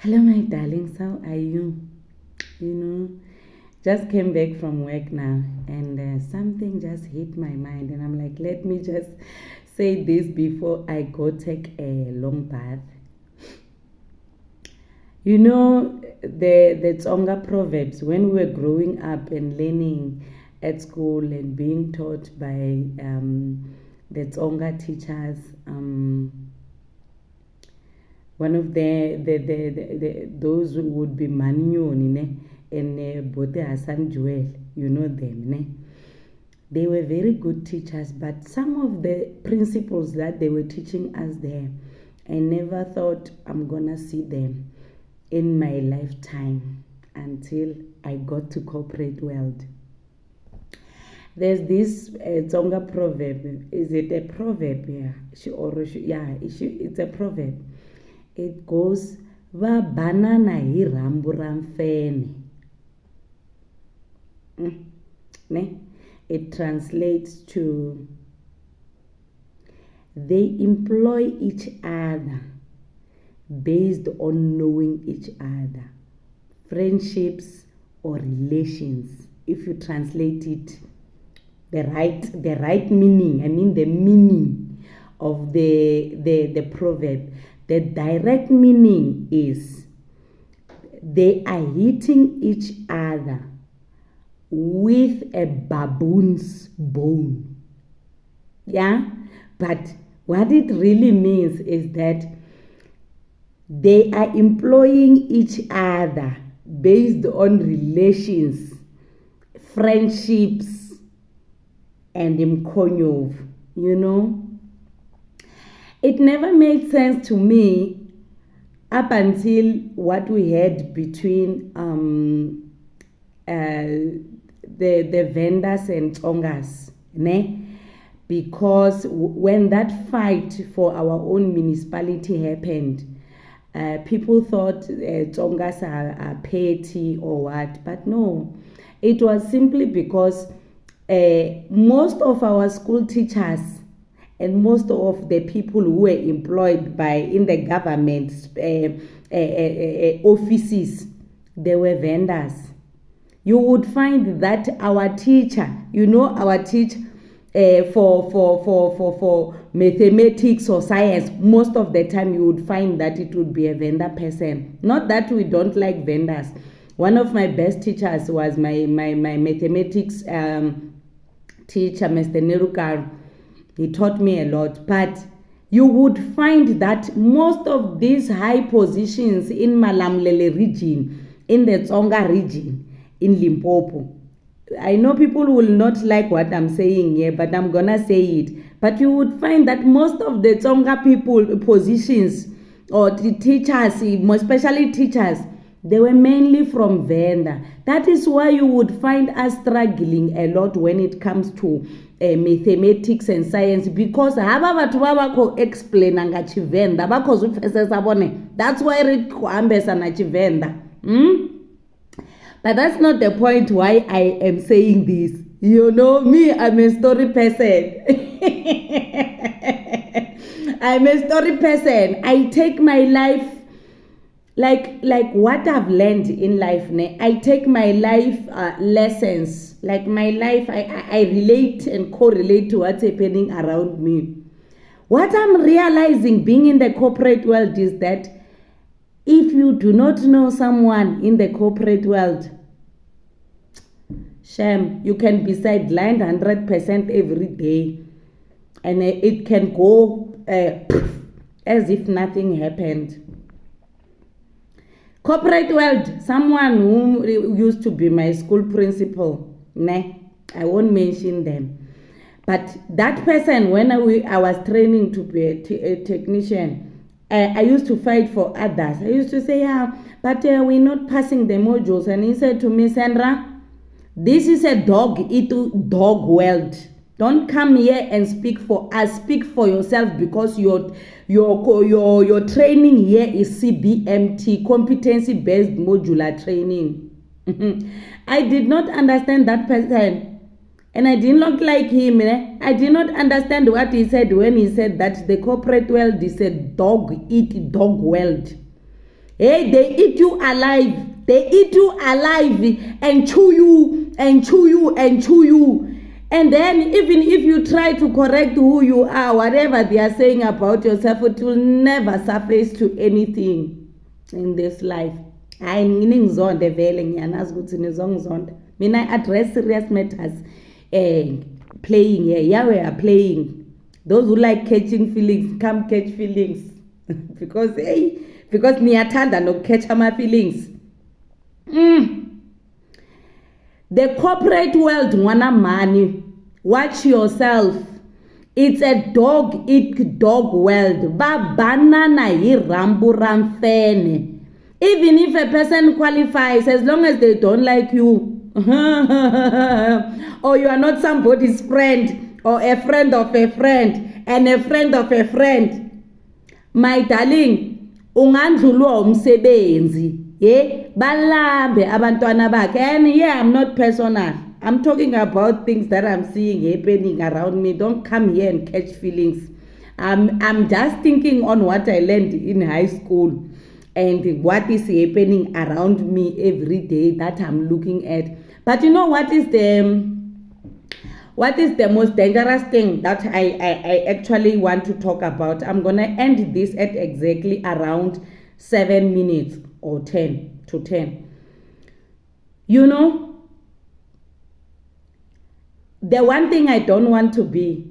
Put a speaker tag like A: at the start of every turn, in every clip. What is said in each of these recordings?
A: Hello, my darlings, how are you? Just came back from work now, and something just hit my mind, and I'm like, let me just say this before I go take a long bath. The Tsonga proverbs, when we were growing up and learning at school and being taught by the Tsonga teachers, one of the those would be Manioni and Bote Hassan Joel, you know them. Ne? They were very good teachers, but some of the principles that they were teaching us there, I never thought I'm gonna see them in my lifetime until I got to corporate world. There's this Tsonga proverb. Is it a proverb? Yeah, it's a proverb. It goes, va banana hi rhambu ra mfenhe. Ne? It translates to, they employ each other based on knowing each other, friendships or relations. If you translate it the right meaning, I mean the meaning of the proverb, the direct meaning is they are hitting each other with a baboon's bone. Yeah, but what it really means is that they are employing each other based on relations, friendships, and mkhonyov, It never made sense to me up until what we had between the vendors and Tsongas, ne? Because when that fight for our own municipality happened, people thought Tsongas are petty or what, but no, it was simply because most of our school teachers and most of the people who were employed in the government offices, they were vendors. You would find that our teacher, for mathematics or science, most of the time you would find that it would be a vendor person. Not that we don't like vendors. One of my best teachers was my mathematics teacher, Mr. Nerukar. He taught me a lot, but you would find that most of these high positions in Malamlele region, in the Tsonga region, in Limpopo, I know people will not like what I'm saying here, but I'm gonna say it. But you would find that most of the Tsonga people positions or the teachers, especially teachers, they were mainly from Venda. That is why you would find us struggling a lot when it comes to mathematics and science, because explain Venda, that's why it Venda. But that's not the point why I am saying this. Me, I'm a story person. I'm a story person. I take my life like what I've learned in life. I take my life lessons. Like my life, I relate and correlate to what's happening around me. What I'm realizing being in the corporate world is that if you do not know someone in the corporate world, shame, you can be sidelined 100% every day, and it can go as if nothing happened. Corporate world, someone who used to be my school principal, I won't mention them, but that person, when I was training to be a technician, I used to fight for others. I used to say, but we're not passing the modules. And he said to me, Sandra, this is a dog world. Don't come here and speak for us. Speak for yourself, because your training here is CBMT, competency-based modular training. I did not understand that person. And I did not like him. I did not understand what he said when he said that the corporate world is a dog-eat-dog world. Hey, they eat you alive. They eat you alive and chew you and chew you and chew you. And then even if you try to correct who you are, whatever they are saying about yourself, it will never surface to anything in this life. I ngizonde vele ngiyanazi ukuthi nizongizonda. Mina I address serious matters. Playing here. Yeah, we are playing. Those who like catching feelings, come catch feelings. because niyathanda nokukatcha my feelings. The corporate world wanna money. Watch yourself. It's a dog eat dog world. Ba banana hi rhambu mfenhe. Even if a person qualifies, as long as they don't like you, or you are not somebody's friend, or a friend of a friend, and a friend of a friend, my darling, ungandlulwa umsebenzi. Yeah, balambe abantwana bakhe. And yeah, I'm not personal. I'm talking about things that I'm seeing happening around me. Don't come here and catch feelings. I'm just thinking on what I learned in high school and what is happening around me every day that I'm looking at. But you know what is the most dangerous thing that I actually want to talk about? I'm gonna end this at exactly around 7 minutes or 10 to 10. You know, the one thing I don't want to be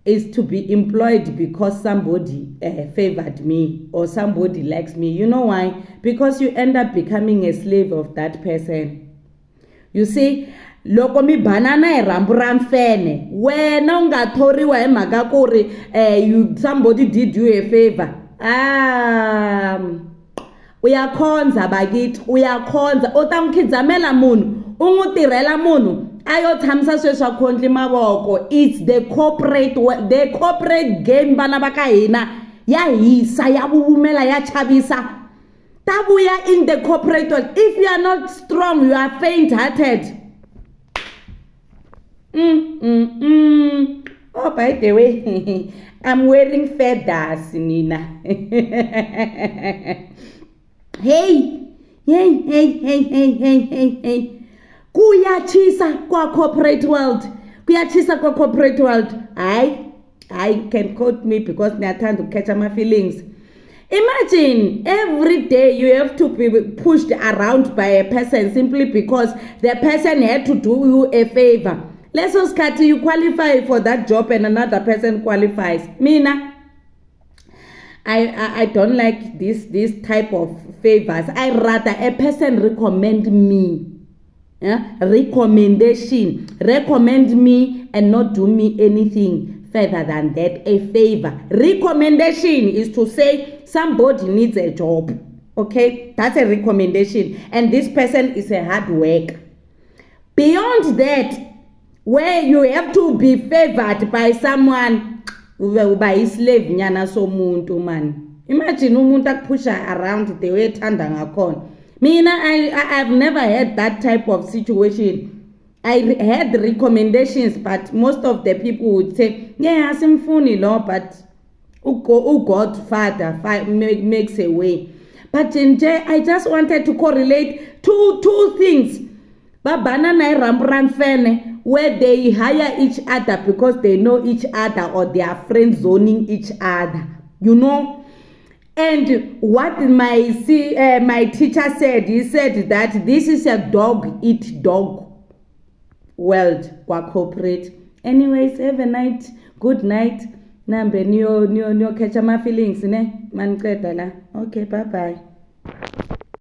A: is to be employed because somebody favored me or somebody likes me. You know why? Because you end up becoming a slave of that person. You see, loko mi banana hi rhambu mfenhe, wena unga thoriwa hi mhaka ku ri somebody did you a favor. Uyakhonza bakithi, uyakhonza. U ta n'wi khidzamela munhu, u n'wi tirhela munhu, ayo tshamisa sweswa khondli mavoko. It's the corporate game bana va ka hina ya hisa ya vuvumela ya chavisa. Tavuya in the corporate world. If you are not strong, you are faint-hearted. Oh, by the way, I'm wearing feathers, Nina. Hey. Kuyachisa kwa corporate world. I can quote me because they are trying to catch my feelings. Imagine every day you have to be pushed around by a person simply because the person had to do you a favor. Let's say you qualify for that job and another person qualifies. Mina, I don't like this type of favors. I rather a person recommend me. Recommend me and not do me anything further than that. A favor. Recommendation is to say somebody needs a job. Okay, that's a recommendation, and this person is a hard work. Beyond that, where you have to be favored by someone, by slave nyana somuntu man. Imagine umuntu akupusha around the way thanda ngakhona. Mina, I've never had that type of situation. I had recommendations, but most of the people would say, yeah, asimfuni lo, but Godfather makes a way. But I just wanted to correlate two things. Banana hi rhambu mfenhe, where they hire each other because they know each other or they are friend zoning each other. You know? And what my teacher said, he said that this is a dog eat dog world kwa corporate. Anyways, have a night, good night. Nambe niyo catch my feelings ne man. Okay, bye bye.